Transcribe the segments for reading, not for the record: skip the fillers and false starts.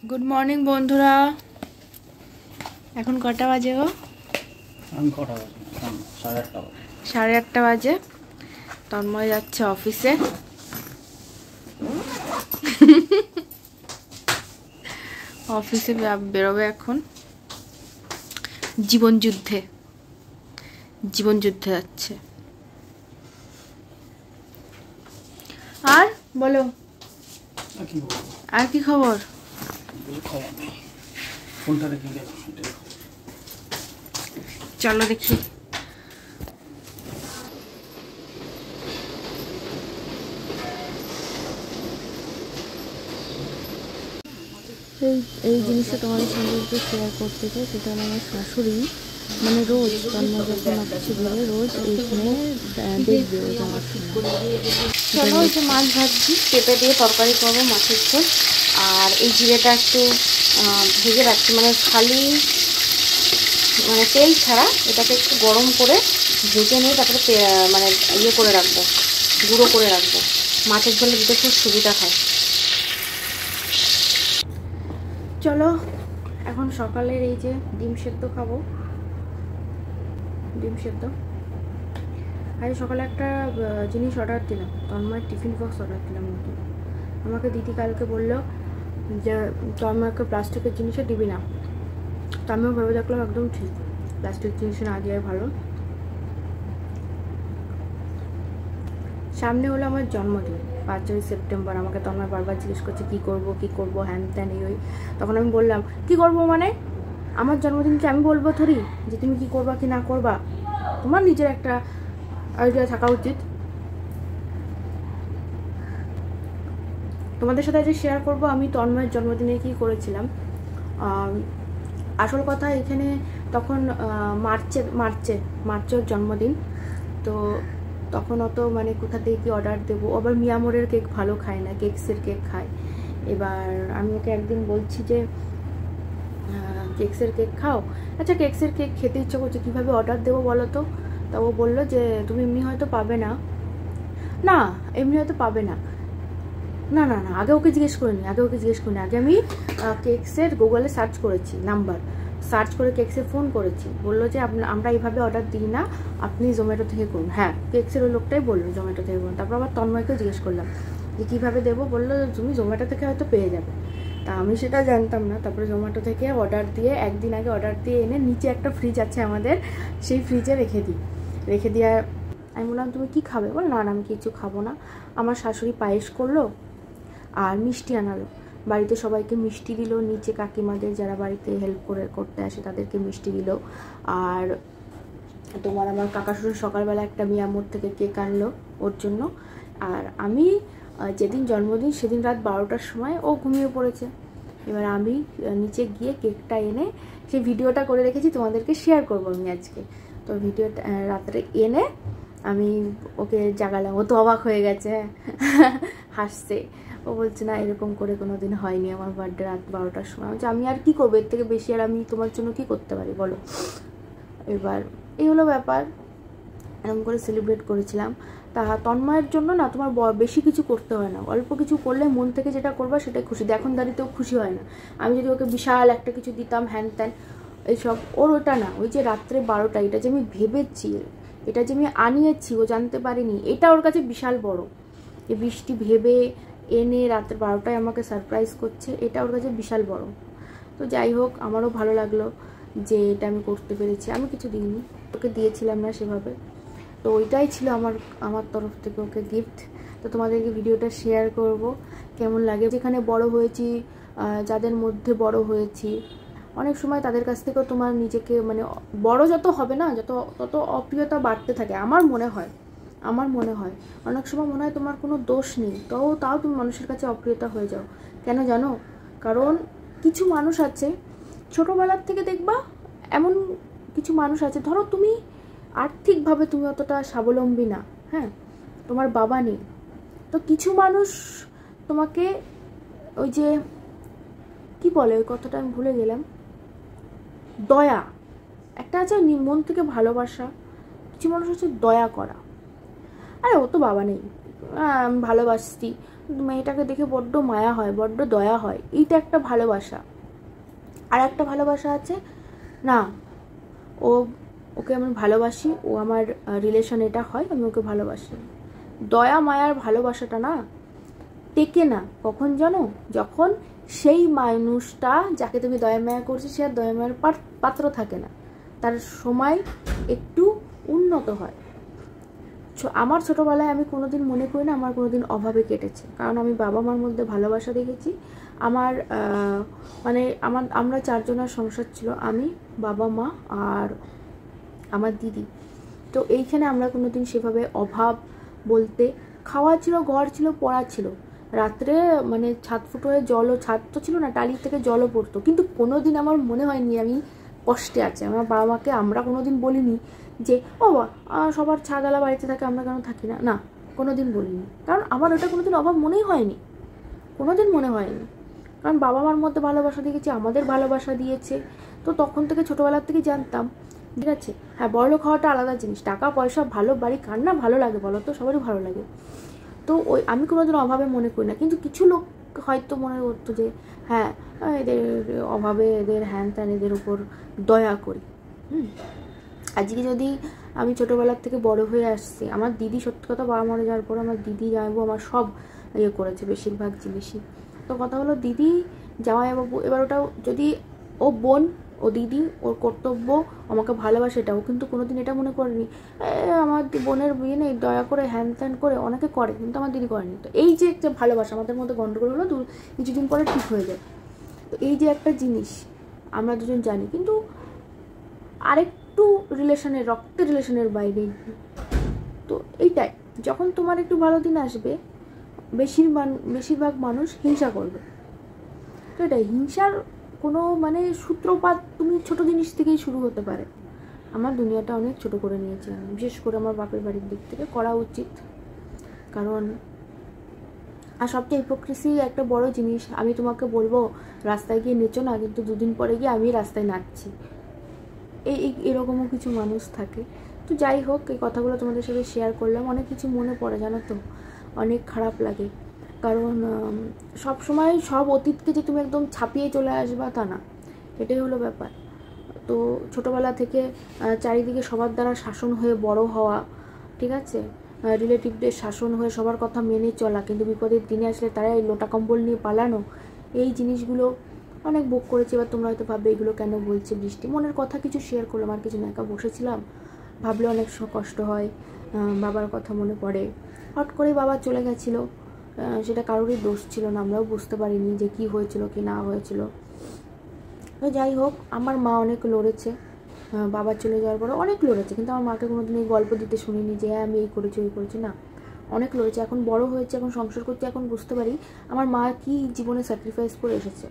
Good morning বন্ধুরা। এখন কটা বাজে গো? সাড়ে আটটা বাজে। তন্ময় যাচ্ছে অফিসে। অফিসে বেরোবে এখন। জীবন যুদ্ধে যাচ্ছে। আর বলো, আর কি খবর? চলো দেখি। এই জিনিসটা তোমাদের সঙ্গে একটু শেয়ার করতে চাই। সেটা আমার শাশুড়ি মানে রোজ তন্ময় যখন আসছে ঘরে রোজ এইখানে দেখবে ও যাওয়ার সময়। চলো, এই যে মাছ ভাজছি, পেঁপে দিয়ে তরকারি করবো, মাছের ঝোল। আর এই জিরেটা একটু ভেজে রাখছি, মানে খালি মানে তেল ছাড়া এটাকে একটু গরম করে ভেজে নিয়ে তারপরে মানে ইয়ে করে রাখবো, গুঁড়ো করে রাখবো। মাছের ঝোলে দিতে খুব সুবিধা হয়। চলো, এখন সকালের এই যে ডিম সেদ্ধ খাবো, ডিম সেদ্ধ। আজ সকালে একটা জিনিস অর্ডার দিলাম, তন্ময়ের টিফিন বক্স অর্ডার দিলাম নতুন। আমাকে দিদি কালকে বললো যে তন্ময়কে প্লাস্টিকের জিনিসে দিবি না। তো আমিও ভেবে দেখলাম একদম ঠিক, প্লাস্টিক জিনিসে না দেওয়াই ভালো। সামনে হলো আমার জন্মদিন, 5ই সেপ্টেম্বর। আমাকে তন্ময় বারবার জিজ্ঞেস করছে কী করবো হ্যান ত্যান এই ওই। তখন আমি বললাম কি করবো মানে, আমার জন্মদিনকে আমি বলবো থরি যে তুমি কি করবা কি না করবা? তোমার নিজের একটা আইডিয়া থাকা উচিত। তোমাদের সাথে যে শেয়ার করব আমি তন্ময়ের জন্মদিনে কি করেছিলাম। আসল কথা এখানে তখন মার্চের জন্মদিন, তো তখন অত মানে কোথা থেকে কি অর্ডার দেবো। আবার মিয়ামোরের কেক ভালো খায় না, কেকসের কেক খায়। এবার আমি ওকে একদিন বলছি যে কেকসের কেক খাও। আচ্ছা, কেকসের কেক খেতে ইচ্ছে করছে, কীভাবে অর্ডার দেবো বলো তো? তা ও বললো যে তুমি এমনি হয়তো পাবে না, এমনি হয়তো পাবে না। না না না, আগে ওকে জিজ্ঞেস করিনি। আগে আমি কেকসের গুগলে সার্চ করেছি, নাম্বার সার্চ করে কেকসে ফোন করেছি। বললো যে আমরা এইভাবে অর্ডার দিই না, আপনি জোম্যাটো থেকে করুন। হ্যাঁ, কেকসের ওই লোকটাই বললো জোম্যাটো থেকে করুন। তারপর আবার তন্ময়কেও জিজ্ঞেস করলাম যে কীভাবে দেবো। বললো তুমি জোম্যাটো থেকে হয়তো পেয়ে যাবে। তা আমি সেটা জানতাম না। তারপরে জোম্যাটো থেকে অর্ডার দিয়ে একদিন আগে অর্ডার দিয়ে এনে নিচে একটা ফ্রিজ আছে আমাদের, সেই ফ্রিজে রেখে দিয়ে আমি বললাম তুমি কি খাবে? বল না আমি কিছু খাবো না। আমার শাশুড়ি পায়েস করলো আর মিষ্টি আনালো, বাড়িতে সবাইকে মিষ্টি দিল। নিচে কাকিমাদের যারা বাড়িতে হেল্প করতে আসে তাদেরকে মিষ্টি দিল। আর আমার কাকা শ্বশুর সকালবেলা একটা মিয়ামোর থেকে কেক আনলো ওর জন্য। আর আমি যেদিন জন্মদিন সেদিন রাত 12টার সময় ও ঘুমিয়ে পড়েছে। এবার আমি নিচে গিয়ে কেকটা এনে সেই ভিডিওটা করে রেখেছি, তোমাদেরকে শেয়ার করবো আমি আজকে। তো ভিডিওটা রাত্রে এনে আমি ওকে জাগালাম। ও তো অবাক হয়ে গেছে, হাসছে। ও বলছে না এরকম করে কোনো দিন হয়নি আমার বার্থডে রাত 12টার সময়। আমি আর কি করবো, এর থেকে বেশি আর আমি তোমার জন্য কি করতে পারি বলো? এবার এই হলো ব্যাপার, এরকম করে সেলিব্রেট করেছিলাম। তা তন্ময়ের জন্য না তোমার বেশি কিছু করতে হয় না, অল্প কিছু করলে মন থেকে যেটা করবা সেটাই খুশি। এখন দাঁড়িয়েও খুশি হয় না। আমি যদি ওকে বিশাল একটা কিছু দিতাম হ্যান ত্যান এইসব, ওর ওটা না। ওই যে রাত্রে 12টা, এটা যে আমি ভেবেছি, এটা যে আমি আনিয়েছি ও জানতে পারিনি, এটা ওর কাছে বিশাল বড়। এই বৃষ্টি ভেবে এনে রাত্রে 12টায় আমাকে সারপ্রাইজ করছে, এটা ওর কাছে বিশাল বড়। তো যাই হোক, আমারও ভালো লাগলো যে এটা আমি করতে পেরেছি। আমি কিছু দিইনি, ওকে দিয়েছিলাম না সেভাবে। তো ওইটাই ছিল আমার তরফ থেকে ওকে গিফট। তো তোমাদেরকে ভিডিওটা শেয়ার করব কেমন লাগে। যেখানে বড় হয়েছি, যাদের মধ্যে বড় হয়েছি, অনেক সময় তাদের কাছ থেকেও তোমার নিজেকে মানে বড় যত হবে না তত অপ্রিয়তা বাড়তে থাকে। আমার মনে হয় অনেক সময় মনে হয় তোমার কোনো দোষ নেই, তাও তুমি মানুষের কাছে অপ্রিয়তা হয়ে যাও। কেন জানো? কারণ কিছু মানুষ আছে ছোটোবেলার থেকে দেখবা, এমন কিছু মানুষ আছে, ধরো তুমি আর্থিকভাবে তুমি অতটা স্বাবলম্বী না, হ্যাঁ, তোমার বাবা নেই, তো কিছু মানুষ তোমাকে ওই যে কি বলে, ওই কথাটা আমি ভুলে গেলাম, দয়া একটা আছে, মন থেকে ভালোবাসা। কিছু মানুষ হচ্ছে দয়া করা, আরে ও তো বাবা নেই, ভালোবাসছি, মেয়েটাকে দেখে বড্ড মায়া হয়, বড্ড দয়া হয়। এইটা একটা ভালোবাসা। আর একটা ভালোবাসা আছে না, ওকে আমি ভালোবাসি, ও আমার রিলেশন এটা হয়, আমি ওকে ভালোবাসি। দয়া মায়ার ভালোবাসাটা না টেকে না কখন জানো, যখন সেই মানুষটা যাকে তুমি দয়া মায়া করছো সে আর দয়া মায়ার পাত্র থাকে না, তার সময় একটু উন্নত হয়। আমার ছোটোবেলায় আমি কোনোদিন মনে করি না আমার কোনোদিন অভাবে কেটেছে, কারণ আমি বাবা মার মধ্যে ভালোবাসা দেখেছি। আমার মানে আমরা 4 জনের সংসার ছিল, আমি, বাবা মা আর আমার দিদি। তো এইখানে আমরা কোনোদিন সেভাবে অভাব বলতে, খাওয়া ছিল, ঘর ছিল, পড়া ছিল, রাত্রে মানে ছাদ ফুটো হয়ে জলও, ছাদ তো ছিল না, টালির থেকে জলও পড়তো, কিন্তু কোনোদিন আমার মনে হয়নি আমি কষ্টে আছে। আমার বাবা মাকে আমরা কোনোদিন বলিনি যে ও সবার ছাদওয়ালা বাড়িতে থাকে আমরা কেন থাকি না, না কোনোদিন বলিনি, কারণ আমার ওটা কোনোদিন অভাব মনেই হয়নি, কোনোদিন মনে হয়নি। কারণ বাবা মার মধ্যে ভালোবাসা দিয়েছে, আমাদের ভালোবাসা দিয়েছে। তো তখন থেকে ছোটোবেলার থেকে জানতাম, ঠিক আছে। হ্যাঁ, বড়লোক হওয়াটা আলাদা জিনিস, টাকা পয়সা, ভালো বাড়ি, কার না ভালো লাগে বলো তো, সবারই ভালো লাগে। তো ওই আমি কোনোদিন অভাবে মনে করি না, কিন্তু কিছু লোক হয়তো মনে করতো যে হ্যাঁ এদের অভাবে, এদের হ্যান ত্যান, এদের উপর দয়া করি। আজকে যদি আমি ছোটোবেলার থেকে বড় হয়ে আসছি, আমার দিদি, সত্যি কথা বাবা মারা যাওয়ার পর আমার দিদি জামাইবাবু আমার সব ইয়ে করেছে, বেশিরভাগ জিনিসই। তো কথা হলো দিদি জামাইবাবু, এবার ওটাও যদি ও বোন, ও দিদি, ওর কর্তব্য আমাকে ভালোবাসে, এটাও কিন্তু কোনোদিন এটা মনে করেনি আমার বোনের বিয়ে নেই দয়া করে হ্যান ত্যান করে, অনেকে করে কিন্তু আমার দিদি করেনি। তো এই যে একটা ভালোবাসা, আমাদের মধ্যে গন্ডগোল হলো, কিছুদিন পরে ঠিক হয়ে যায়। তো এই যে একটা জিনিস আমরা দুজন জানি, কিন্তু আরেকটু রিলেশনের, রক্তের রিলেশনের বাইরে। তো এইটাই, যখন তোমার একটু ভালো দিন আসবে বেশিরভাগ মানুষ হিংসা করবে। তো এটাই, হিংসার কোনো মানে সূত্রপাত তুমি ছোট জিনিস থেকেই শুরু হতে পারে। আমার দুনিয়াটা অনেক ছোট করে নিয়েছি আমি, বিশেষ করে আমার বাপের বাড়ির দিক থেকে করা উচিত। কারণ আর সবচেয়ে হিপোক্রেসি একটা বড় জিনিস, আমি তোমাকে বলবো রাস্তায় গিয়ে নেচো না, কিন্তু দুদিন পরে গিয়ে আমি রাস্তায় নাচছি, এরকমও কিছু মানুষ থাকে। তো যাই হোক, এই কথাগুলো তোমাদের সাথে শেয়ার করলাম। অনেক কিছু মনে পড়ে জানো তো, অনেক খারাপ লাগে। কারণ সব সময় সব অতীতকে যে তুমি একদম ছাপিয়ে চলে আসবা তা না, এটাই হলো ব্যাপার। তো ছোটোবেলা থেকে চারিদিকে সবার দ্বারা শাসন হয়ে বড় হওয়া, ঠিক আছে, রিলেটিভদের শাসন হয়ে সবার কথা মেনে চলা, কিন্তু বিপদের দিনে আসলে তারা এই লোটা কম্বল নিয়ে পালানো, এই জিনিসগুলো অনেক ভোগ করেছি। এবার তোমরা হয়তো ভাববে এগুলো কেন বলছে বৃষ্টি, মনের কথা কিছু শেয়ার করলাম, আর কিছু না, একা বসেছিলাম, ভাবলে অনেক কষ্ট হয়, বাবার কথা মনে পড়ে। হট করে বাবা চলে গেছিলো, সেটা কারোরই দোষ ছিল না, আমরাও বুঝতে পারিনি যে কি হয়েছিল কি না হয়েছিল। তো যাই হোক, আমার মা অনেক লড়েছে, বাবা চলে যাওয়ার পরে অনেক লড়েছে, কিন্তু আমার মাকে কোনোদিন এই গল্প দিতে শুনিনি যে হ্যাঁ আমি এই করেছি ওই করেছি, না, অনেক লড়েছে। এখন বড় হয়েছে, এখন সংসার করতে, এখন বুঝতে পারি আমার মা কি জীবনে স্যাক্রিফাইস করে এসেছে।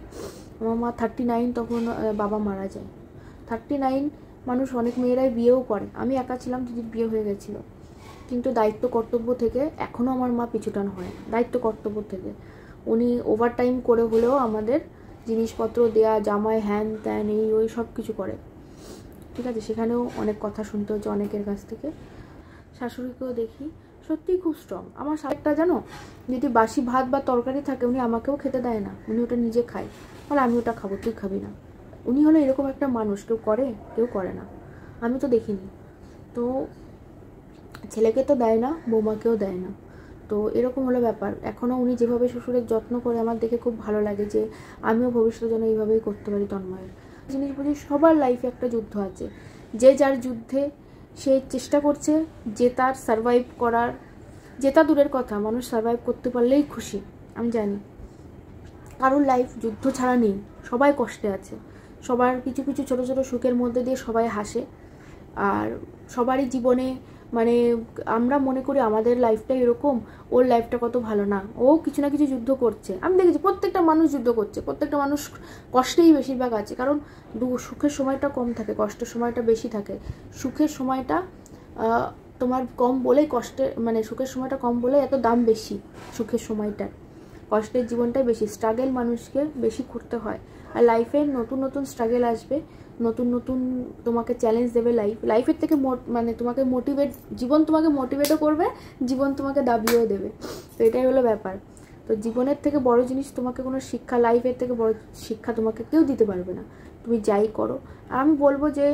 আমার মা 39, তখন বাবা মারা যায়। 39 মানুষ, অনেক মেয়েরাই বিয়েও করে, আমি একা ছিলাম, দিদির বিয়ে হয়ে গেছিলো, কিন্তু দায়িত্ব কর্তব্য থেকে এখনও আমার মা পিছুটান হয়, দায়িত্ব কর্তব্য থেকে উনি ওভারটাইম করে হলেও আমাদের জিনিসপত্র দেয়া, জামাই হ্যান ত্যান এই ওই সব কিছু করে, ঠিক আছে। সেখানেও অনেক কথা শুনতে হচ্ছে অনেকের কাছ থেকে। শাশুড়িকেও দেখি সত্যিই খুব স্ট্রং। আমার শাশুড়িটা জানো, যদি বাসি ভাত বা তরকারি থাকে উনি আমাকেও খেতে দেয় না, উনি ওটা নিজে খায়, বলে আমি ওটা খাবো, তুই খাবি না। উনি হলো এরকম একটা মানুষ, কেউ করে, কেউ করে না, আমি তো দেখিনি। তো ছেলেকে তো দেয় না, বৌমাকেও দেয় না। তো এরকম হলো ব্যাপার। এখনও উনি যেভাবে শ্বশুরের যত্ন করে আমার দেখে খুব ভালো লাগে, যে আমিও ভবিষ্যতে যেন এইভাবেই করতে পারি তন্ময়ের জিনিস বুঝি। সবার লাইফে একটা যুদ্ধ আছে, যে যার যুদ্ধে সে চেষ্টা করছে, যে তার সারভাইভ করার, জেতা দূরের কথা, মানুষ সারভাইভ করতে পারলেই খুশি। আমি জানি কারোর লাইফ যুদ্ধ ছাড়া নেই, সবাই কষ্টে আছে, সবার কিছু কিছু ছোটো ছোটো সুখের মধ্যে দিয়ে সবাই হাসে। আর সবারই জীবনে মানে আমরা মনে করি আমাদের লাইফটা এরকম, ওর লাইফটা কত ভালো, না, ও কিছু না কিছু যুদ্ধ করছে। আমি দেখেছি প্রত্যেকটা মানুষ যুদ্ধ করছে, প্রত্যেকটা মানুষ কষ্টেই বেশিরভাগ আছে, কারণ সুখের সময়টা কম থাকে, কষ্টের সময়টা বেশি থাকে। সুখের সময়টা তোমার কম বলে কষ্টের, মানে সুখের সময়টা কম বলে এত দাম বেশি সুখের সময়টার, কষ্টের জীবনটাই বেশি, স্ট্রাগল মানুষকে বেশি করতে হয়। আর লাইফের নতুন নতুন স্ট্রাগল আসবে, নতুন নতুন তোমাকে চ্যালেঞ্জ দেবে লাইফের থেকে মানে তোমাকে মোটিভেট, জীবন তোমাকে মোটিভেটও করবে, জীবন তোমাকে দাবিয়েও দেবে। তো এটাই হলো ব্যাপার। তো জীবনের থেকে বড় জিনিস তোমাকে কোনো শিক্ষা, লাইফের থেকে বড় শিক্ষা তোমাকে কেউ দিতে পারবে না, তুমি যাই করো। আর আমি বলবো যে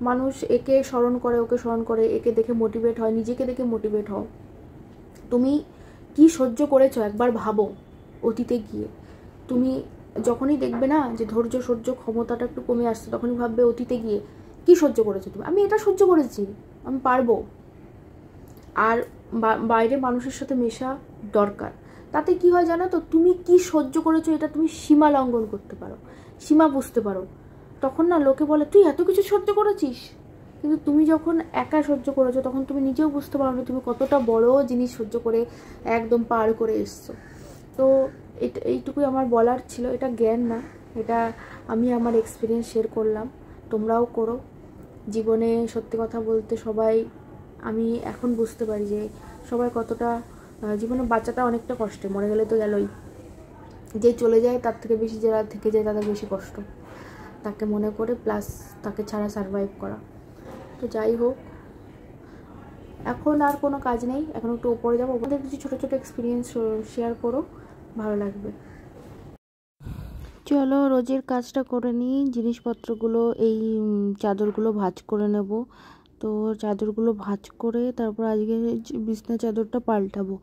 মানুষ একে স্মরণ করে, ওকে স্মরণ করে, একে দেখে মোটিভেট হয়, নিজেকে দেখে মোটিভেট হও। তুমি কি সহ্য করেছো একবার ভাবো, অতীতে গিয়ে তুমি যখনই দেখবে না যে ধৈর্য সহ্য ক্ষমতাটা একটু কমে আসছে, তখনই ভাববে অতীতে গিয়ে কি সহ্য করেছো তুমি, আমি এটা সহ্য করেছি, আমি পারবো। আর বাইরে মানুষের সাথে মেশা দরকার, তাতে কি হয় জানো তো, তুমি কি সহ্য করেছো এটা তুমি সীমা লঙ্ঘন করতে পারো, সীমা বুঝতে পারো। তখন না লোকে বলে তুই এত কিছু সহ্য করেছিস, কিন্তু তুমি যখন একা সহ্য করেছো তখন তুমি নিজেও বুঝতে পারো না তুমি কতটা বড় জিনিস সহ্য করে একদম পার করে এসছো। তো এইটুকুই আমার বলার ছিল, এটা জ্ঞান না, এটা আমি আমার এক্সপিরিয়েন্স শেয়ার করলাম, তোমরাও করো। জীবনে সত্যি কথা বলতে সবাই, আমি এখন বুঝতে পারি যে সবাই কতটা, জীবনে বাচ্চাটা অনেকটা কষ্টে, মরে গেলে তো গেলই, যে চলে যায় তার থেকে বেশি যারা থেকে যায় তাদের বেশি কষ্ট, তাকে মনে করে প্লাস তাকে ছাড়া সারভাইভ করা। তো যাই হোক, এখন আর কোনো কাজ নেই, এখন একটু উপরে যাবো, ওদের কিছু ছোটো ছোটো এক্সপিরিয়েন্স শেয়ার করো, ভালো লাগবে। চলো রোজের কাজটা করে নিই, জিনিসপত্রগুলো এই চাদরগুলো ভাঁজ করে নেব। তো চাদরগুলো ভাঁজ করে তারপর আজকে বিছনা চাদরটা পাল্টাবো।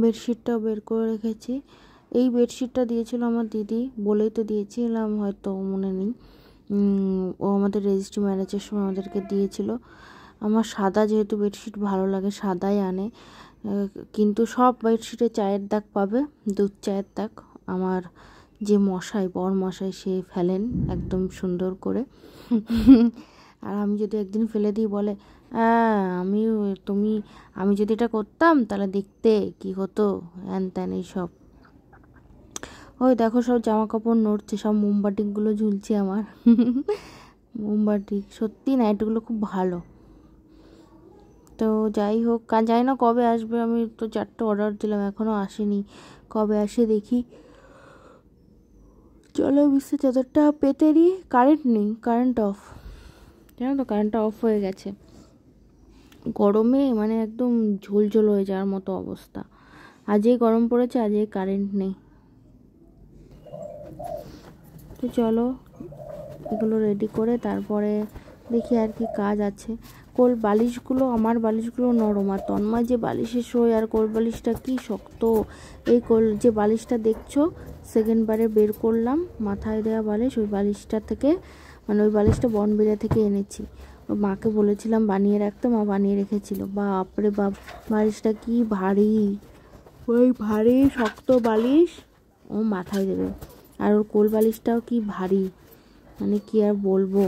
বেডশিটটাও বের করে রেখেছি। এই বেডশিটটা দিয়েছিল আমার দিদি, বলেই তো দিয়েছিলাম, হয়তো মনে নেই। ও আমাদের রেজিস্ট্রি ম্যারেজের সময় আমাদেরকে দিয়েছিল। আমার সাদা যেহেতু বেডশিট ভালো লাগে, সাদাই আনে, কিন্তু সব বেডশিটে চায়ের দাগ পাবে, দুধ চায়ের দাগ। আমার যে মশাই, বর মশাই, সে ফেলেন একদম সুন্দর করে। আর আমি যদি একদিন ফেলে দিই বলে আমি যদি এটা করতাম তাহলে দেখতে কি হতো, হ্যান ত্যান এইসব। ওই দেখো সব জামা কাপড় নড়ছে, সব মোমবাটিকগুলো ঝুলছে আমার। মোমবাটিক সত্যি নাইটগুলো খুব ভালো। তো যাই হোক, জানি না কবে আসবে, আমি তো 4টে অর্ডার দিলাম, এখনও আসেনি, কবে আসে দেখি। চলো বিছনা চাদরটা পেতে দিই। কারেন্ট নেই, কারেন্ট অফ, জানো তো, কারেন্টটা অফ হয়ে গেছে। গরমে মানে একদম ঝোলঝোল হয়ে যাওয়ার মতো অবস্থা। আজই গরম পড়েছে, আজই কারেন্ট নেই। তো চলো এগুলো রেডি করে তারপরে দেখি আর কি কাজ আছে। কোল বালিশগুলো, আমার বালিশগুলো নরম, আর তন্ময় যে বালিশে শোয় আর কোল বালিশটা কি শক্ত। এই কোল যে বালিশটা দেখছো সেকেন্ডবারে বের করলাম, মাথায় দেওয়া বালিশ, ওই বালিশটা থেকে, মানে ওই বালিশটা বনবিড়া থেকে এনেছি। ওর মাকে বলেছিলাম বানিয়ে রাখতে, মা বানিয়ে রেখেছিল। বাপরে বাপ, বালিশটা কি ভারী, ওই ভারী শক্ত বালিশ ও মাথায় দেবে। আর ওর কোল বালিশটাও কি ভারী, মানে কি আর বলবো।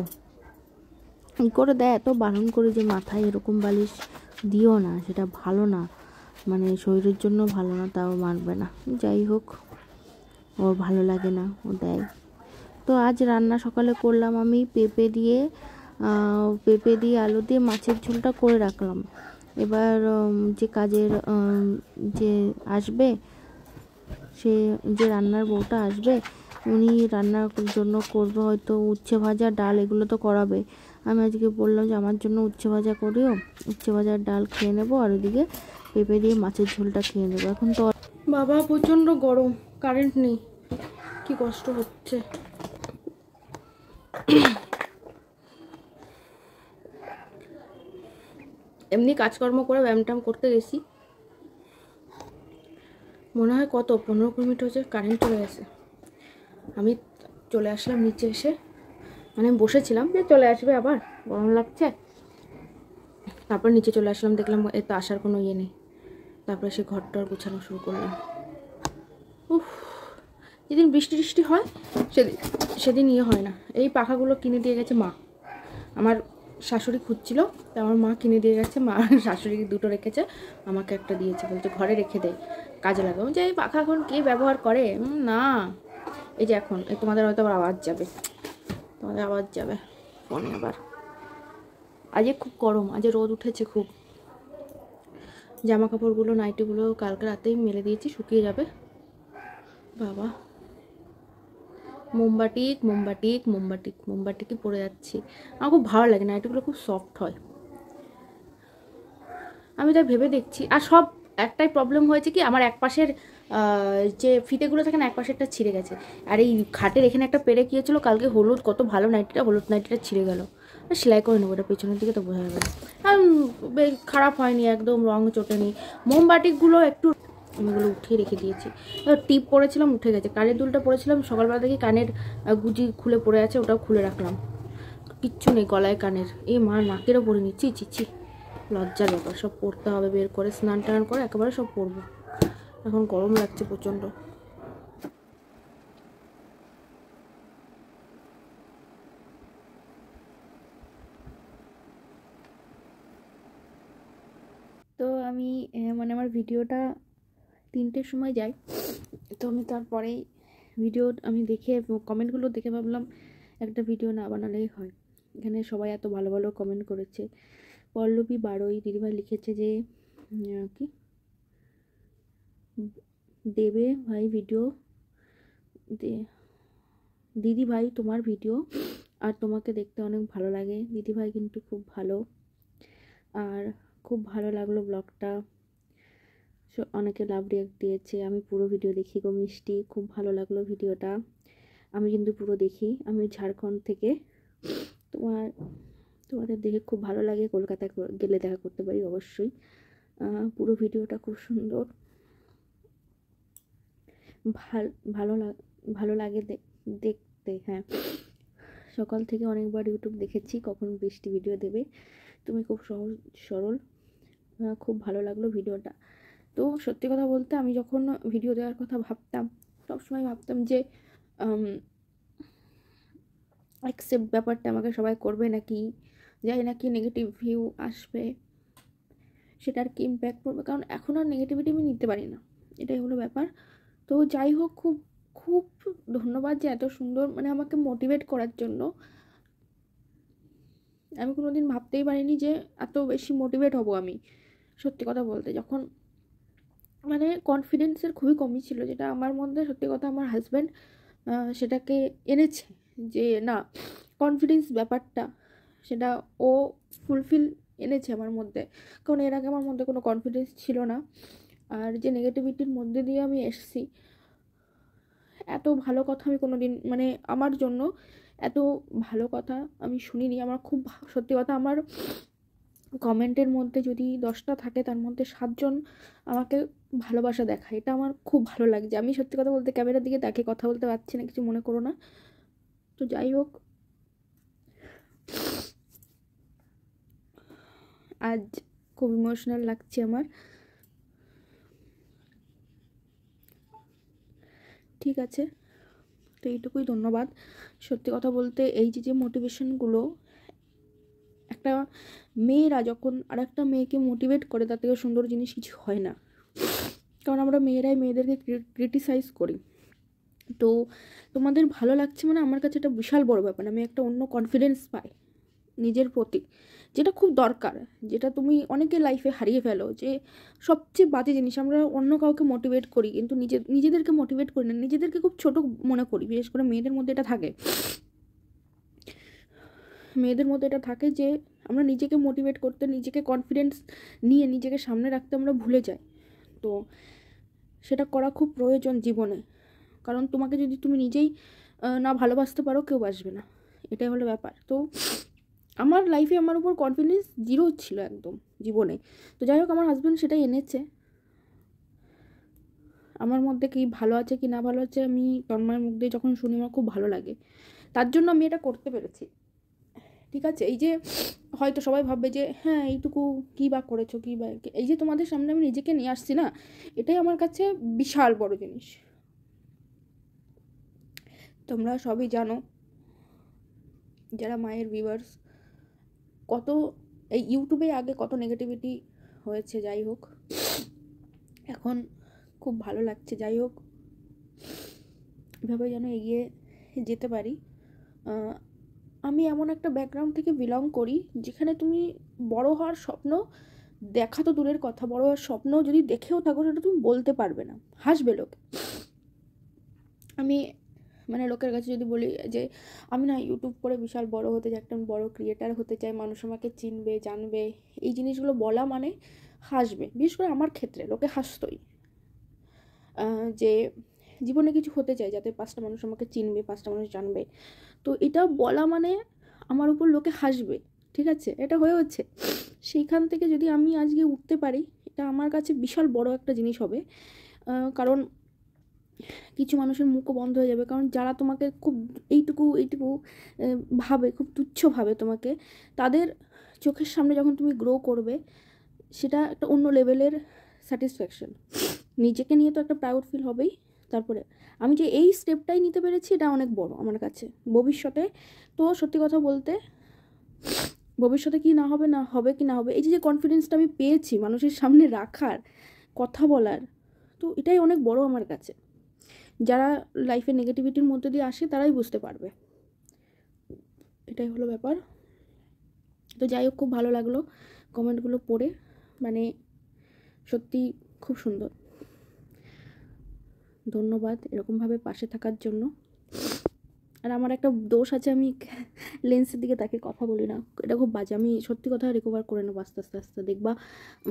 ই করে দেয়, এত বারণ করে যে মাথায় এরকম বালিশ দিও না, সেটা ভালো না, মানে শরীরের জন্য ভালো না, তাও মানবে না। যাই হোক, ওর ভালো লাগে না, ও দেয়। তো আজ রান্না সকালে করলাম আমি পেঁপে দিয়ে আলু দিয়ে মাছের ঝোলটা করে রাখলাম। এবার যে কাজের যে আসবে, সে যে রান্নার বউটা আসবে, উনি রান্নার জন্য করবে হয়তো উচ্ছে ভাজা, ডাল, এগুলো তো করাবে। আমি আজকে বললাম যে আমার জন্য উচ্ছে ভাজা করিও, উচ্ছে ভাজার ডাল খেয়ে নেবো, আর ওদিকে পেঁপে দিয়ে মাছের ঝোলটা খেয়ে নেবো। এখন তো বাবা প্রচণ্ড গরম, কারেন্ট নেই, কি কষ্ট হচ্ছে। এমনি কাজকর্ম করে ব্যায়াম ট্যাম করতে গেছি, মনে হয় কত 15-20 মিনিট হয়েছে, কারেন্ট চলে গেছে। আমি চলে আসলাম নিচে এসে, মানে বসেছিলাম যে চলে আসবে, আবার গরম লাগছে, তারপর নিচে চলে আসলাম, দেখলাম এত আসার কোনো ইয়ে নেই। তারপরে সে ঘরটার গোছানো শুরু করলাম। উফ, যেদিন বৃষ্টি টিষ্টি হয় সেদিন ইয়ে হয় না। এই পাখাগুলো কিনে দিয়ে গেছে মা, আমার শাশুড়ি খুঁজছিল, তো আমার মা কিনে দিয়ে গেছে। মা শাশুড়ি দুটো রেখেছে, আমাকে একটা দিয়েছে, বলছে ঘরে রেখে দে, কাজে লাগাবো। যে এই পাখা এখন কে ব্যবহার করে, না। এই যে এখন এই তোমাদের হয়তো আবার আওয়াজ যাবে ফোনে আবার। আজকে খুব গরম, আজ রোদ উঠেছে খুব। জামা কাপড়গুলো, নাইটিগুলো কালকে রাতেই মেলে দিয়েছি, শুকিয়ে যাবে। বাবা, মোমবাটিকই পরে যাচ্ছি। আমার খুব ভালো লাগে, নাইটিগুলো খুব সফট হয়, আমি তাই ভেবে দেখছি। আর সব একটাই প্রবলেম হয়েছে কি, আমার এক পাশের যে ফিতেগুলো থাকে না, এক পাশে একটা ছিঁড়ে গেছে। আর এই খাটের এখানে একটা পেরে গিয়েছিলো কালকে, হলুদ কত ভালো নাইটিটা, হলুদ নাইটিটা ছিঁড়ে গেল। সেলাই করে নেবো, ওটা পেছনের দিকে তো বোঝা যাবে না। আর খারাপ হয়নি, একদম রঙ চটেনি। মোমবাটিগুলো একটু এগুলো উঠিয়ে রেখে দিয়েছি। টিপ পরেছিলাম, উঠে গেছে। কানের দুলটা পরেছিলাম, সকালবেলা দেখি কানের গুজি খুলে পড়ে আছে, ওটাও খুলে রাখলাম। কিচ্ছু নেই গলায় কানের। এই মা, নাকেরও পরে নিচ্ছি, চিচি লজ্জার ব্যাপার। সব পরতে হবে, বের করে স্নান টান করে একেবারে সব পরবো। এখন গরম লাগছে প্রচণ্ড। তো আমি মানে আমার ভিডিওটা 3টের সময় যাই, তো আমি তারপরেই ভিডিও আমি দেখে কমেন্টগুলো দেখে ভাবলাম একটা ভিডিও না বানালেই হয়। এখানে সবাই এত ভালো ভালো কমেন্ট করেছে। পল্লবী বারোই দিদিভাই লিখেছে যে কি দেবে ভাই ভিডিও, দিদি ভাই তোমার ভিডিও আর তোমাকে দেখতে অনেক ভালো লাগে। দিদি ভাই কিন্তু খুব ভালো, আর খুব ভালো লাগলো ব্লগটা। অনেকে লাভ রিয়াক্ট দিয়েছে। আমি পুরো ভিডিও দেখি গো মিষ্টি, খুব ভালো লাগলো ভিডিওটা। আমি কিন্তু পুরো দেখি, আমি ঝাড়খণ্ড থেকে। তোমাদের দেখে খুব ভালো লাগে, কলকাতায় গেলে দেখা করতে পারি অবশ্যই। পুরো ভিডিওটা খুব সুন্দর, ভালো লাগে দেখতে। হ্যাঁ, সকাল থেকে অনেকবার ইউটিউব দেখেছি কখন বৃষ্টি ভিডিও দেবে। তুমি খুব সহজ সরল, খুব ভালো লাগলো ভিডিওটা। তো সত্যি কথা বলতে আমি যখন ভিডিও দেওয়ার কথা ভাবতাম, সবসময় ভাবতাম যে অ্যাকসেপ্ট ব্যাপারটা আমাকে সবাই করবে নাকি, জানি না কি নেগেটিভ ভিউ আসবে, সেটার কি ইম্প্যাক্ট পড়বে। কারণ এখন আর নেগেটিভিটি আমি নিতে পারি না, এটাই হলো ব্যাপার। তো যাই হোক, খুব খুব ধন্যবাদ যে এত সুন্দর মানে আমাকে মোটিভেট করার জন্য। আমি কোনোদিন ভাবতেই পারিনি যে এত বেশি মোটিভেট হব আমি। সত্যি কথা বলতে, যখন মানে কনফিডেন্সের খুবই কমই ছিল, যেটা আমার মধ্যে সত্যি কথা আমার হাজব্যান্ড সেটাকে এনেছে, যে না কনফিডেন্স ব্যাপারটা সেটা ও ফুলফিল এনেছে আমার মধ্যে। কারণ এর আগে আমার মধ্যে কোনো কনফিডেন্স ছিল না। আর যে নেগেটিভিটির মধ্যে দিয়ে আমি এসেছি, এত ভালো কথা আমি কোনো দিন মানে আমার জন্য এত ভালো কথা আমি শুনিনি। আমার খুব সত্যি কথা, আমার কমেন্টের মধ্যে যদি 10টা থাকে তার মধ্যে 7জন আমাকে ভালোবাসা দেখায়, এটা আমার খুব ভালো লাগছে। আমি সত্যি কথা বলতে ক্যামেরার দিকে তাকে কথা বলতে পারছি না, কিছু মনে করো না। তো যাই হোক, আজ খুব ইমোশনাল লাগছে আমার। ঠিক আছে, তো এইটুকুই, ধন্যবাদ। সত্যি কথা বলতে এই যে মোটিভেশনগুলো, একটা মেয়েরা যখন আর একটা মেয়েকে মোটিভেট করে, তার থেকে সুন্দর জিনিস কিছু হয় না। কারণ আমরা মেয়েরাই মেয়েদেরকে ক্রিটিসাইজ করি। তো তোমাদের ভালো লাগছে মানে আমার কাছে এটা বিশাল বড় ব্যাপার। আমি একটা অন্য কনফিডেন্স পাই নিজের প্রতি, যেটা খুব দরকার, যেটা তুমি অনেকে লাইফে হারিয়ে ফেলো। যে সবচেয়ে বাজে জিনিস, আমরা অন্য কাউকে মোটিভেট করি কিন্তু নিজেদেরকে মোটিভেট করি না, নিজেদেরকে খুব ছোট মনে করি। বিশেষ করে মেয়েদের মধ্যে এটা থাকে, যে আমরা নিজেকে মোটিভেট করতে, নিজেকে কনফিডেন্স নিয়ে নিজেকে সামনে রাখতে আমরা ভুলে যাই। তো সেটা করা খুব প্রয়োজন জীবনে। কারণ তোমাকে যদি তুমি নিজেই না ভালোবাসতে পারো, কেউ বাসবে না, এটাই হলো ব্যাপার। তো আমার লাইফে আমার উপর কনফিডেন্স 0 ছিল একদম জীবনে। তো যাই হোক, আমার হাজব্যান্ড সেটাই এনেছে। আমার মধ্যে কি ভালো আছে কি না ভালো আছে আমি তন্ময়ের মুখ দিয়ে যখন শুনি আমার খুব ভালো লাগে, তার জন্য আমি এটা করতে পেরেছি। ঠিক আছে, এই যে হয়তো সবাই ভাববে যে হ্যাঁ এইটুকু কী বা করেছো, কী বা, এই যে তোমাদের সামনে আমি নিজেকে নিয়ে আসছি না, এটাই আমার কাছে বিশাল বড় জিনিস। তোমরা সবই জানো, যারা মায়ের ভিউয়ার্স, কত এই ইউটিউবে আগে কত নেগেটিভিটি হয়েছে। যাই হোক, এখন খুব ভালো লাগছে। যাই হোক, এভাবে যেন এগিয়ে যেতে পারি। আমি এমন একটা ব্যাকগ্রাউন্ড থেকে বিলং করি যেখানে তুমি বড় হওয়ার স্বপ্ন দেখা তো দূরের কথা, বড় হওয়ার স্বপ্ন যদি দেখেও থাকো সেটা তুমি বলতে পারবে না, হাসবে লোক। আমি মানে লোকের কাছে যদি বলি যে আমি না ইউটিউব করে বিশাল বড় হতে চাই, একটা বড় ক্রিয়েটার হতে চাই, মানুষ আমাকে চিনবে জানবে, এই জিনিসগুলো বলা মানে হাসবে। বিশেষ করে আমার ক্ষেত্রে লোকে হাসতই। যে জীবনে কিছু হতে চাই, যাতে 5টা মানুষ আমাকে চিনবে, 5টা মানুষ জানবে। তো এটা বলা মানে আমার উপর লোকে হাসবে, ঠিক আছে, এটা হয়ে হচ্ছে। সেইখান থেকে যদি আমি আজকে উঠতে পারি, এটা আমার কাছে বিশাল বড় একটা জিনিস হবে। কারণ কিছু মানুষের মুখও বন্ধ হয়ে যাবে, কারণ যারা তোমাকে খুব এইটুকু ভাবে, খুব তুচ্ছ ভাবে তোমাকে, তাদের চোখের সামনে যখন তুমি গ্রো করবে, সেটা একটা অন্য লেভেলের স্যাটিসফ্যাকশন। নিজেকে নিয়ে তো একটা প্রাউড ফিল হবেই। তারপরে আমি যে এই স্টেপটাই নিতে পেরেছি, এটা অনেক বড় আমার কাছে। ভবিষ্যতে তো সত্যি কথা বলতে, ভবিষ্যতে কি না হবে, কি না হবে, এই যে কনফিডেন্সটা আমি পেয়েছি মানুষের সামনে রাখার, কথা বলার, তো এটাই অনেক বড় আমার কাছে। যারা লাইফে নেগেটিভিটির মধ্যে দিয়ে আসে তারাই বুঝতে পারবে, এটাই হলো ব্যাপার। তো যাই হোক, খুব ভালো লাগলো কমেন্টগুলো পড়ে, মানে সত্যি খুব সুন্দর। ধন্যবাদ এরকমভাবে পাশে থাকার জন্য। আর আমার একটা দোষ আছে, আমি লেন্সের দিকে তাকে কথা বলি না, এটা খুব বাজে। আমি সত্যি কথা রিকভার করে নেবো আস্তে আস্তে দেখবা,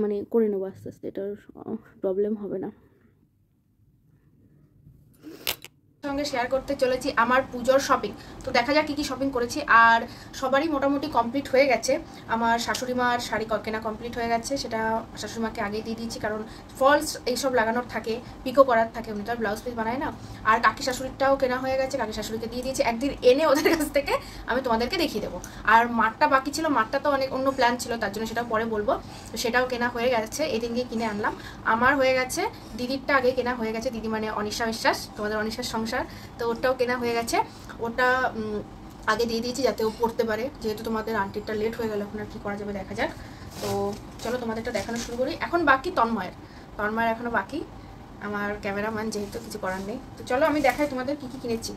মানে করে নেবো আস্তে আস্তে, এটার প্রবলেম হবে না। সঙ্গে শেয়ার করতে চলেছি আমার পুজোর শপিং। তো দেখা যাক কী কী শপিং করেছি। আর সবারই মোটামুটি কমপ্লিট হয়ে গেছে। আমার শাশুড়িমার শাড়ি কেনা কমপ্লিট হয়ে গেছে, সেটা শাশুড়িমাকে আগেই দিয়ে দিয়েছি, কারণ ফলস এইসব লাগানোর থাকে, পিকো করার থাকে, উনি তো আর ব্লাউজ পিস বানায় না। আর কাকি শাশুড়িটাও কেনা হয়ে গেছে, কাকি শাশুড়িকে দিয়ে দিয়েছি। একদিন এনে ওদের কাছ থেকে আমি তোমাদেরকে দেখিয়ে দেবো। আর মাঠটা বাকি ছিল, মাঠটা তো অনেক অন্য প্ল্যান ছিল, তার জন্য সেটাও পরে বলবো। তো সেটাও কেনা হয়ে গেছে, এদিন গিয়ে কিনে আনলাম। আমার হয়ে গেছে, দিদিরটা আগে কেনা হয়ে গেছে, দিদি মানে অনিশা বিশ্বাস, তোমাদের অনিশার সংসার, তো ওটাও কেনা হয়ে গেছে। ওটা আগে দিয়ে দিয়েছি যাতে ও পড়তে পারে, যেহেতু তোমাদের আন্টিরটা লেট হয়ে গেল, এখন আর কি করা যাবে দেখা যাক। তো চলো তোমাদেরটা দেখানো শুরু করি। এখন বাকি তন্ময়ের এখনো বাকি, আমার ক্যামেরাম্যান যেহেতু কিছু করার নেই। তো চলো আমি দেখাই তোমাদের কি কি কিনেছি।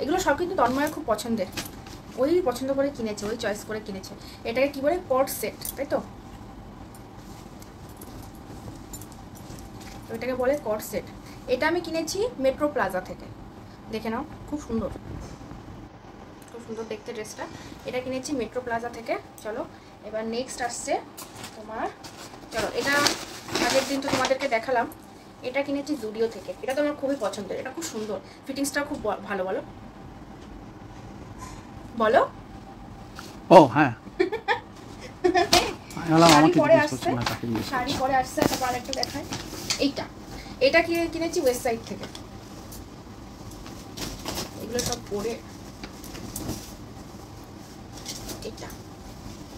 এগুলো সব কিন্তু তন্ময়ের খুব পছন্দের, ওই পছন্দ করে কিনেছে, ওই চয়েস করে কিনেছে। এটাকে কি বলে, কট সেট, তাই তো, এটাকে বলে কট সেট। এটা আমি কিনেছি মেট্রো প্লাজা থেকে, দেখে নাও, খুব সুন্দর দেখতে ড্রেসটা। এটা কিনেছি মেট্রো প্লাজা থেকে। চলো এবার নেক্সট আসছে তোমার, চলো এটা আগের দিন তো তোমাদেরকে দেখালাম, এটা কিনেছি জুডিও থেকে। এটা তো আমার খুবই পছন্দের, এটা খুব সুন্দর, ফিটিংসটা খুব ভালো। বলো বলো ও হ্যাঁ শাড়ি পরে আসছে। তারপর একটা দেখায়, এটা কিনেছি ওয়েস্ট সাইড থেকে। এগুলো সব পরে,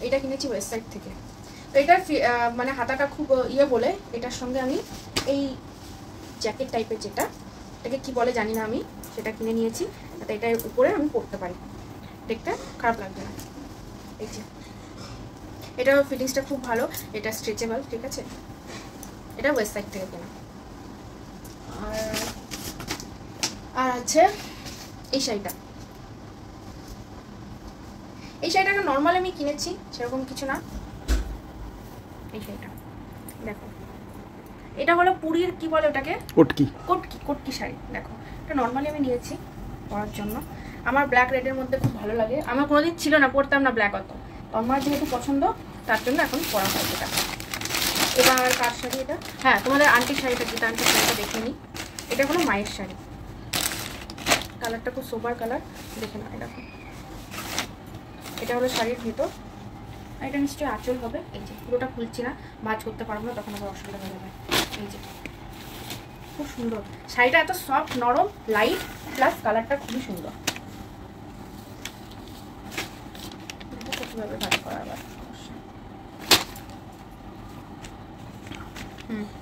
এটা কিনেছি ওয়েস্ট সাইড থেকে। তো এটা মানে হাতাটা খুব বলে, এটার সঙ্গে আমি এই জ্যাকেট টাইপের, এটাকে কি বলে জানি না আমি, সেটা কিনে নিয়েছি, যাতে এটার উপরে আমি পরতে পারি, দেখতে খারাপ লাগবে না। এই যে এটা ফিটিংসটা খুব ভালো, এটা স্ট্রেচেবল, ঠিক আছে। এটা ওয়েস্ট সাইড থেকে কেনা। আর আছে এই শাড়িটাকে নর্মাল আমি কিনেছি, সেরকম কিছু না। এই শাড়িটা দেখো, এটা হলো পুরীর কি বলে ওটাকে, কটকি শাড়ি। দেখো এটা নর্মালি আমি নিয়েছি পরার জন্য, আমার ব্ল্যাক রেডের মধ্যে খুব ভালো লাগে। আমার কোনোদিন ছিল না, পরতাম না ব্ল্যাক অত, আমার যেহেতু পছন্দ তার জন্য এখন পরা হয় এটা। এবার কার শাড়ি এটা, হ্যাঁ তোমাদের আন্টির শাড়িটা, যেটা আন্টির শাড়িটা দেখে নিই। এটা হলো মায়ের শাড়ি, কালারটা খুব সোবার কালার, দেখে না এটা। এটা হলো শাড়ির ভেতর, এটা নিশ্চয়ই আঁচল হবে। এই যে পুরোটা খুলছি না, ভাঁজ করতে পারবো না, তখন আবার অসুবিধা হয়ে যাবে। এই যে খুব সুন্দর শাড়িটা, এত সফট, নরম, লাইট, প্লাস কালারটা খুবই সুন্দর। কিভাবে ভাঁজ করা আবার,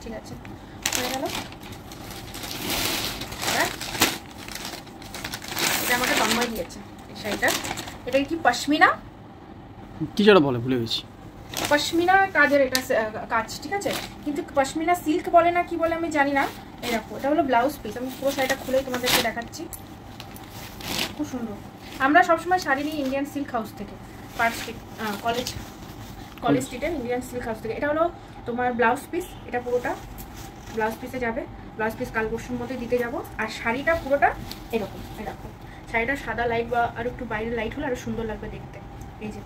ঠিক আছে, হয়ে গেল। এটা আমাকে তন্ময় দিয়েছে এই শাড়িটা। এটা কি পশমিনা, কি যেটা বলে ভুলে গেছি, পশমিনা কাজের এটা কাজ, ঠিক আছে, কিন্তু পশমিনা সিল্ক বলে না কি বলে আমি জানি না। এই দেখো, এটা হলো ব্লাউজ পিস, আমি পুরো শাড়িটা খুলেই তোমাদেরকে দেখাচ্ছি, খুব সুন্দর। আমরা সবসময় শাড়ি নিই ইন্ডিয়ান সিল্ক হাউস থেকে, পার্ক স্ট্রিট, কলেজ স্ট্রিটের ইন্ডিয়ান সিল্ক হাউস থেকে। এটা হলো তোমার ব্লাউজ পিস, এটা পুরোটা ব্লাউজ পিসে যাবে, ব্লাউজ পিস কাল পরশুর মধ্যে দিতে যাব। আর শাড়িটা পুরোটা এরকম, এরকম শাড়িটা সাদা লাইট বা আর একটু বাইরে লাইট হলে আরও সুন্দর লাগবে দেখতে। এই যে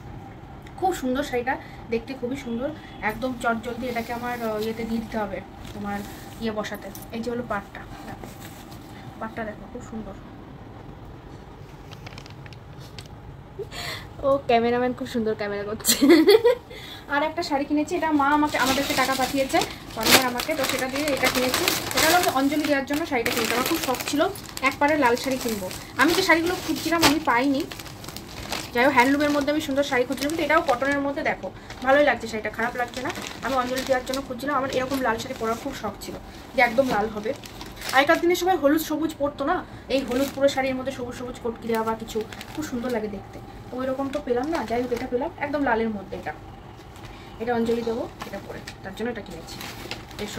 খুব সুন্দর শাড়িটা, দেখতে খুবই সুন্দর, একদম চটজলদি। এটাকে আমার ইয়েতে দিয়ে দিতে হবে, তোমার ইয়ে বসাতে। এই যে হলো পাটটা, পাটটা দেখো খুব সুন্দর। ও ক্যামেরাম্যান খুব সুন্দর ক্যামেরা করছে। আর একটা শাড়ি কিনেছি, এটা মা আমাদেরকে টাকা পাঠিয়েছে তন্ময় আমাকে, তো সেটা দিয়ে এটা কিনেছি। এটা হলো আমি অঞ্জলি দেওয়ার জন্য শাড়িটা কিনেছি। আমার খুব শখ ছিল একবারে লাল শাড়ি কিনবো। আমি যে শাড়িগুলো খুঁজছিলাম আমি পাইনি, যাই হোক হ্যান্ডলুমের মধ্যে আমি সুন্দর শাড়ি খুঁজছিলাম, কিন্তু এটাও কটনের মধ্যে দেখো ভালোই লাগছে শাড়িটা, খারাপ লাগছে না। আমি অঞ্জলি দেওয়ার জন্য খুঁজছিলাম, আমার এরকম লাল শাড়ি পরার খুব শখ ছিল যে একদম লাল হবে। আগেকার দিনে সবাই হলুদ সবুজ পরতো না, এই হলুদ পুরো শাড়ির মধ্যে সবুজ সবুজ কটকি দেওয়া বা কিছু, খুব সুন্দর লাগে দেখতে। তো ওই রকম তো পেলাম না, যাই হোক এটা পেলাম একদম লালের মধ্যে। এটা অঞ্জলি দেবো এটা পরে, তার জন্য এটা কিনেছি। এর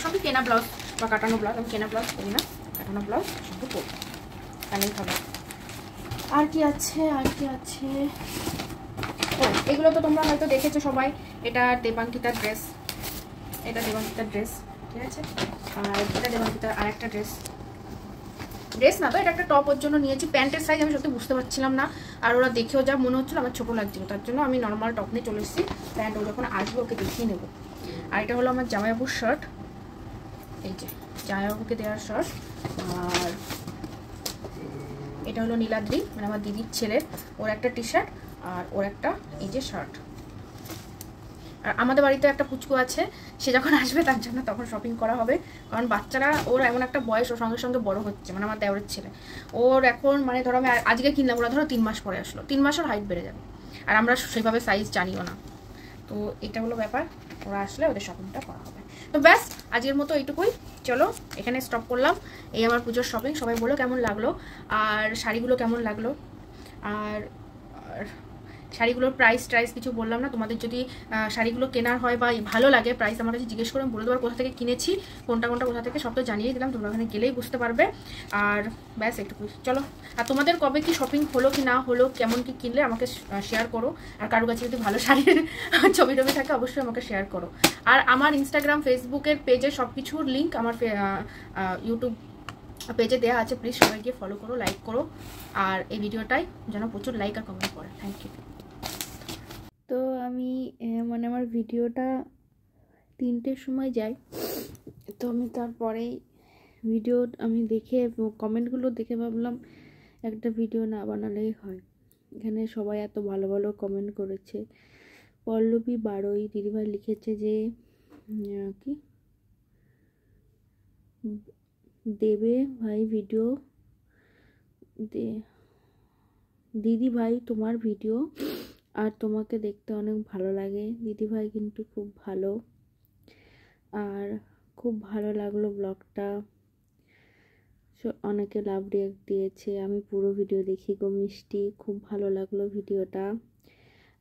সঙ্গে কেনা ব্লাউজ বা কাটানো ব্লাউজ, আমি কেনা ব্লাউজ করি না, কাটানো ব্লাউজ সঙ্গে পরবো, তাহলেই হবে। আর কি আছে ও এগুলো তো তোমরা হয়তো দেখেছো সবাই। এটা দেবাঙ্কিতার ড্রেস, ঠিক আছে। আর এটা দেবাঙ্কিতার আর একটা ড্রেস না তো, এটা একটা টপ ওর জন্য নিয়েছি। প্যান্টের সাইজ আমি সত্যি বুঝতে পারছিলাম না, আর ওরা দেখেও যা মনে হচ্ছিল আমার ছোটো লাগছিল, তার জন্য আমি নর্মাল টপ নিয়ে চলে এসেছি। প্যান্ট ও যখন আসবে ওকে দেখিয়ে নেবো। আর এটা হলো আমার জামাইবাবুর শার্ট, এই যে জামাইবাবুকে দেওয়ার শার্ট। আর এটা হলো নীলাদ্রি মানে আমার দিদির ছেলের, ওর একটা টি শার্ট আর ওর একটা এই যে শার্ট। আর আমাদের বাড়িতে একটা পুচকু আছে, সে যখন আসবে তার জন্য তখন শপিং করা হবে, কারণ বাচ্চারা ওর এমন একটা বয়স ওর সঙ্গে সঙ্গে বড় হচ্ছে, মানে আমার দেওরের ছেলে ওর এখন মানে ধরো আমি আজকে কিনলাম, ওরা ধরো 3 মাস পরে আসলো, 3 মাস ওর হাইট বেড়ে যাবে, আর আমরা সেইভাবে সাইজ জানিও না। তো এটা হলো ব্যাপার, ওরা আসলে ওদের শপিংটা করা হবে। তো ব্যাস আজকের মতো এইটুকুই, চলো এখানে স্টপ করলাম। এই আমার পুজোর শপিং, সবাই বলো কেমন লাগলো, আর শাড়িগুলো কেমন লাগলো, আর শাড়িগুলোর প্রাইস কিছু বললাম না। তোমাদের যদি শাড়িগুলো কেনার হয় বা ভালো লাগে, প্রাইস আমার কাছে জিজ্ঞেস করে বলে দেওয়ার, কোথা থেকে কিনেছি, কোনটা কোথা থেকে, সব তো জানিয়ে দিলাম, তোমরা ওখানে গেলেই বুঝতে পারবে। আর ব্যাস একটু চলো। আর তোমাদের কবে কি শপিং হলো কি না হলো, কেমন কি কিনলে আমাকে শেয়ার করো। আর কারো কাছে যদি ভালো শাড়ির ছবি থাকে অবশ্যই আমাকে শেয়ার করো। আর আমার ইনস্টাগ্রাম ফেসবুকের পেজে সব কিছুর লিঙ্ক আমার ইউটিউব পেজে দেওয়া আছে, প্লিজ সবাই গিয়ে ফলো করো, লাইক করো। আর এই ভিডিওটাই যেন প্রচুর লাইক আর কমেন্ট করে। Thank you. তো আমি মানে আমার ভিডিওটা 3টের সময় যাই, তো আমি তারপরেই ভিডিও আমি দেখে কমেন্টগুলো দেখে ভাবলাম একটা ভিডিও না বানালেই হয়। এখানে সবাই এত ভালো ভালো কমেন্ট করেছে। পল্লবী বারোই দিদিভাই লিখেছে যে কি দেবে ভাই ভিডিও দিদি ভাই তোমার ভিডিও আর তোমাকে দেখতে অনেক ভালো লাগে। দিদি ভাই কিন্তু খুব ভালো, আর খুব ভালো লাগলো ব্লগটা, অনেকে লাভ রিঅ্যাক্ট দিয়েছে। আমি পুরো ভিডিও দেখি গো মিষ্টি, খুব ভালো লাগলো ভিডিওটা,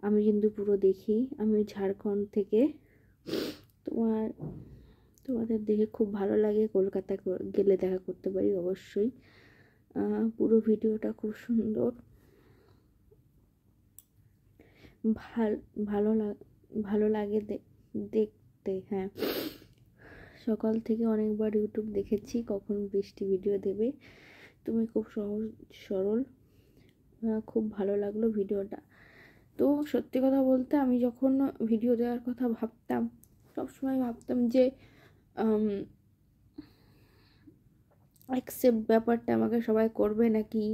আমি কিন্তু পুরো দেখি, আমি ঝাড়খণ্ড থেকে। তোমাদের দেখে খুব ভালো লাগে, কলকাতা গেলে দেখা করতে পারি অবশ্যই। পুরো ভিডিওটা খুব সুন্দর, ভালো লাগে দেখতে। হ্যাঁ, সকাল থেকে অনেকবার ইউটিউব দেখেছি কখন বৃষ্টি ভিডিও দেবে, তুমি খুব সহজ সরল, খুব ভালো লাগলো ভিডিওটা। তো সত্যি কথা বলতে আমি যখন ভিডিও দেওয়ার কথা ভাবতাম, সবসময় ভাবতাম যে অ্যাকসেপ্ট ব্যাপারটা আমাকে সবাই করবে নাকি,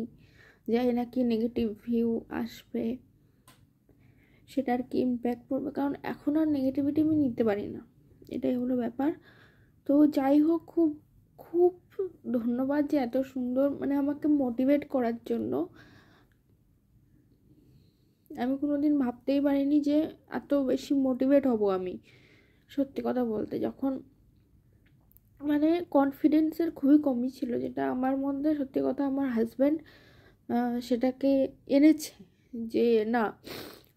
যাই নাকি নেগেটিভ ভিউ আসবে, সেটার কি ইম্প্যাক্ট পড়বে, কারণ এখন আর নেগেটিভিটি আমি নিতে পারি না, এটাই হলো ব্যাপার। তো যাই হোক, খুব খুব ধন্যবাদ যে এত সুন্দর মানে আমাকে মোটিভেট করার জন্য। আমি কোনোদিন ভাবতেই পারিনি যে এত বেশি মোটিভেট হব আমি, সত্যি কথা বলতে। যখন মানে কনফিডেন্সের খুবই কমই ছিল, যেটা আমার মধ্যে সত্যি কথা আমার হাজব্যান্ড সেটাকে এনেছে, যে না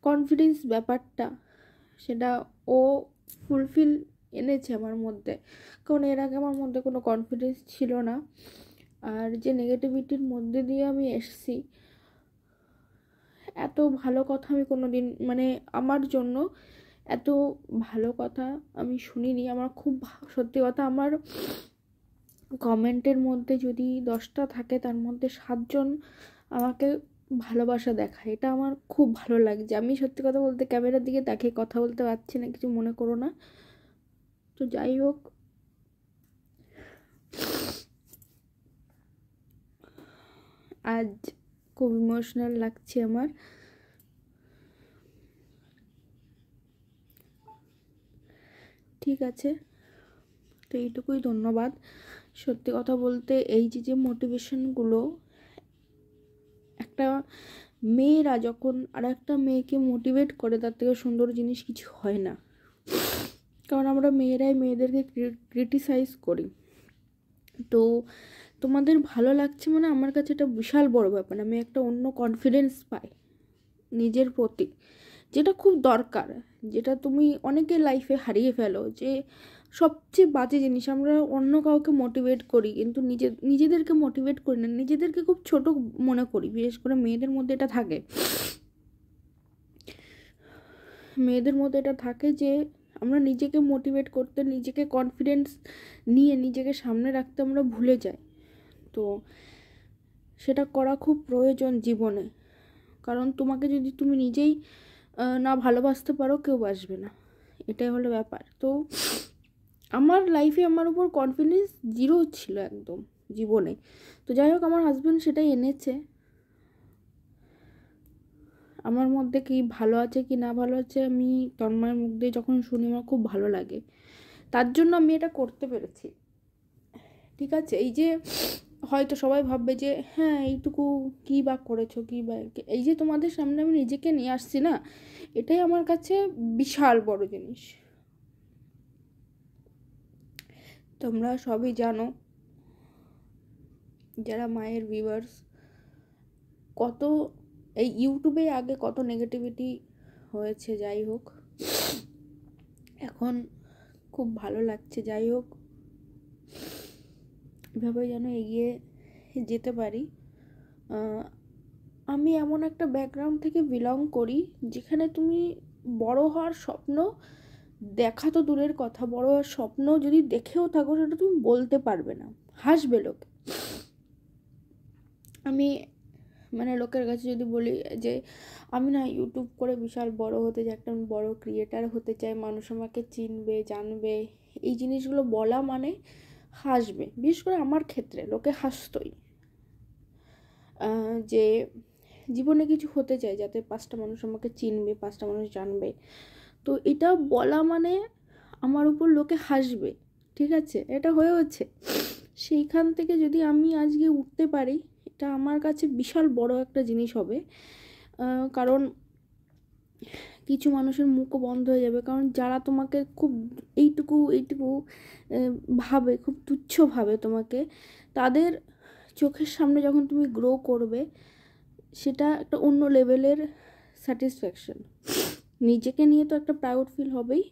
কনফিডেন্স ব্যাপারটা সেটা ও ফুলফিল এনেছে আমার মধ্যে, কারণ এর আগে আমার মধ্যে কোনো কনফিডেন্স ছিল না। আর যে নেগেটিভিটির মধ্যে দিয়ে আমি এসেছি, এত ভালো কথা আমি কোনো দিন মানে আমার জন্য এত ভালো কথা আমি শুনিনি। আমার খুব সত্যি কথা, আমার কমেন্টের মধ্যে যদি 10টা থাকে তার মধ্যে 7জন আমাকে ভালোবাসা দেখায়, এটা আমার খুব ভালো লাগছে। আমি সত্যি কথা বলতে ক্যামেরার দিকে তাকিয়ে কথা বলতে পারছি না, কিছু মনে করো না। তো যাই হোক, আজ খুব ইমোশনাল লাগছে আমার। ঠিক আছে, তো এইটুকুই, ধন্যবাদ। সত্যি কথা বলতে এই যে মোটিভেশনগুলো, একটা মেয়েরা যখন আর একটা মেয়েকে মোটিভেট করে তার থেকে সুন্দর জিনিস কিছু হয় না। কারণ আমরা মেয়েরাই মেয়েদেরকে ক্রিটিসাইজ করি। তো তোমাদের ভালো লাগছে মানে আমার কাছে এটা বিশাল বড় ব্যাপার। আমি একটা অন্য কনফিডেন্স পাই নিজের প্রতি, যেটা খুব দরকার, যেটা তুমি অনেকে লাইফে হারিয়ে ফেলো। যে সবচেয়ে বাজে জিনিস, আমরা অন্য কাউকে মোটিভেট করি কিন্তু নিজেদেরকে মোটিভেট করি না, নিজেদেরকে খুব ছোট মনে করি। বিশেষ করে মেয়েদের মধ্যে এটা থাকে, যে আমরা নিজেকে মোটিভেট করতে, নিজেকে কনফিডেন্স নিয়ে নিজেকে সামনে রাখতে আমরা ভুলে যাই। তো সেটা করা খুব প্রয়োজন জীবনে, কারণ তোমাকে যদি তুমি নিজেই না ভালোবাসতে পারো, কেউ বাসবে না, এটাই হলো ব্যাপার। তো আমার লাইফে আমার উপর কনফিডেন্স জিরো ছিল একদম জীবনে। তো যাই হোক, আমার হাজব্যান্ড সেটাই এনেছে। আমার মধ্যে কি ভালো আছে কি না ভালো আছে আমি তন্ময়ের মুখ দিয়ে যখন শুনি আমার খুব ভালো লাগে, তার জন্য আমি এটা করতে পেরেছি। ঠিক আছে, এই যে হয়তো সবাই ভাববে যে হ্যাঁ এইটুকু কী বা করেছো, কী বা, এই যে তোমাদের সামনে আমি নিজেকে নিয়ে আসছি না, এটাই আমার কাছে বিশাল বড় জিনিস। তোমরা সবই জানো, যারা মায়ের ভিউয়ার্স, কত এই ইউটিউবে আগে কত নেগেটিভিটি হয়েছে। যাই হোক, এখন খুব ভালো লাগছে। যাই হোক, এভাবে যেন এগিয়ে যেতে পারি। আমি এমন একটা ব্যাকগ্রাউন্ড থেকে বিলং করি যেখানে তুমি বড় হওয়ার স্বপ্ন দেখা তো দূরের কথা, বড় হওয়ার স্বপ্ন যদি দেখেও থাকো সেটা তুমি বলতে পারবে না, হাসবে লোক। আমি মানে লোকের কাছে যদি বলি যে আমি না ইউটিউব করে বিশাল বড় হতে চাই, একটা বড় ক্রিয়েটার হতে চাই, মানুষ আমাকে চিনবে জানবে, এই জিনিসগুলো বলা মানে হাসবে। বিশেষ করে আমার ক্ষেত্রে লোকে হাসতই, যে জীবনে কিছু হতে চাই যাতে 5টা মানুষ আমাকে চিনবে, 5টা মানুষ জানবে। তো এটা বলা মানে আমার উপর লোকে হাসবে। ঠিক আছে, এটা হয়েছে। সেইখান থেকে যদি আমি আজকে উঠতে পারি, এটা আমার কাছে বিশাল বড় একটা জিনিস হবে। কারণ কিছু মানুষের মুখও বন্ধ হয়ে যাবে, কারণ যারা তোমাকে খুব এইটুকু ভাবে, খুব তুচ্ছ ভাবে তোমাকে, তাদের চোখের সামনে যখন তুমি গ্রো করবে, সেটা একটা অন্য লেভেলের স্যাটিসফ্যাকশন। নিজেকে নিয়ে তো একটা প্রাউড ফিল হবেই।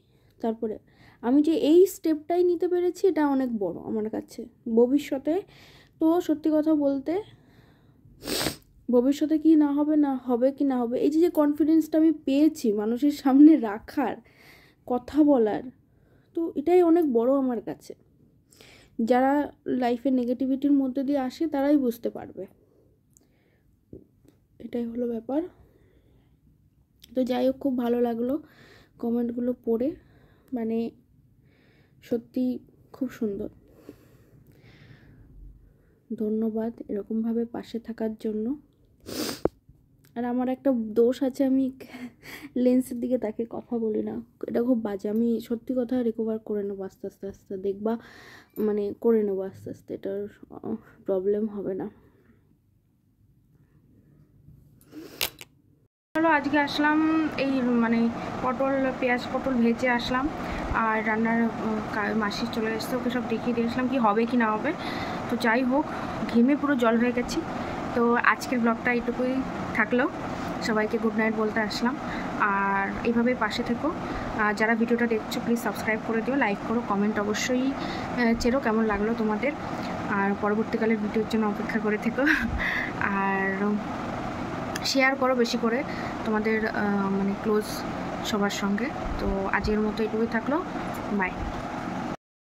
তারপরে আমি যে এই স্টেপটাই নিতে পেরেছি, এটা অনেক বড় আমার কাছে। ভবিষ্যতে তো সত্যি কথা বলতে, ভবিষ্যতে কি না হবে, এই যে কনফিডেন্সটা আমি পেয়েছি মানুষের সামনে রাখার, কথা বলার, তো এটাই অনেক বড় আমার কাছে। যারা লাইফে নেগেটিভিটির মধ্যে দিয়ে আসে তারাই বুঝতে পারবে, এটাই হলো ব্যাপার। তো যাই হোক, খুব ভালো লাগলো কমেন্টগুলো পড়ে, মানে সত্যি খুব সুন্দর। ধন্যবাদ এরকমভাবে পাশে থাকার জন্য। আর আমার একটা দোষ আছে, আমি লেন্সের দিকে তাকে কথা বলি না, এটা খুব বাজে। আমি সত্যি কথা রিকভার করে নেবো আস্তে আস্তে দেখবা, মানে করে নেবো আস্তে আস্তে, এটার প্রবলেম হবে না। চলো, আজকে আসলাম এই মানে পেঁয়াজ পটল ভেজে আসলাম, আর রান্নার মাসি চলে এসছে, ওকে সব দেখিয়ে দিয়ে আসলাম কি হবে কি না হবে। তো যাই হোক, ঘেমে পুরো জল হয়ে গেছি। তো আজকের ব্লগটা এইটুকুই থাকলো, সবাইকে গুড নাইট বলতে আসলাম। আর এইভাবে পাশে থেকো, যারা ভিডিওটা দেখছো প্লিজ সাবস্ক্রাইব করে দিও, লাইক করো, কমেন্ট অবশ্যই চেরো কেমন লাগলো তোমাদের। আর পরবর্তীকালের ভিডিওর জন্য অপেক্ষা করে থেকো, আর শেয়ার করো বেশি করে তোমাদের মানে ক্লোজ সবার সঙ্গে। তো আজকের মতো এইটুকুই থাকলো, বাই।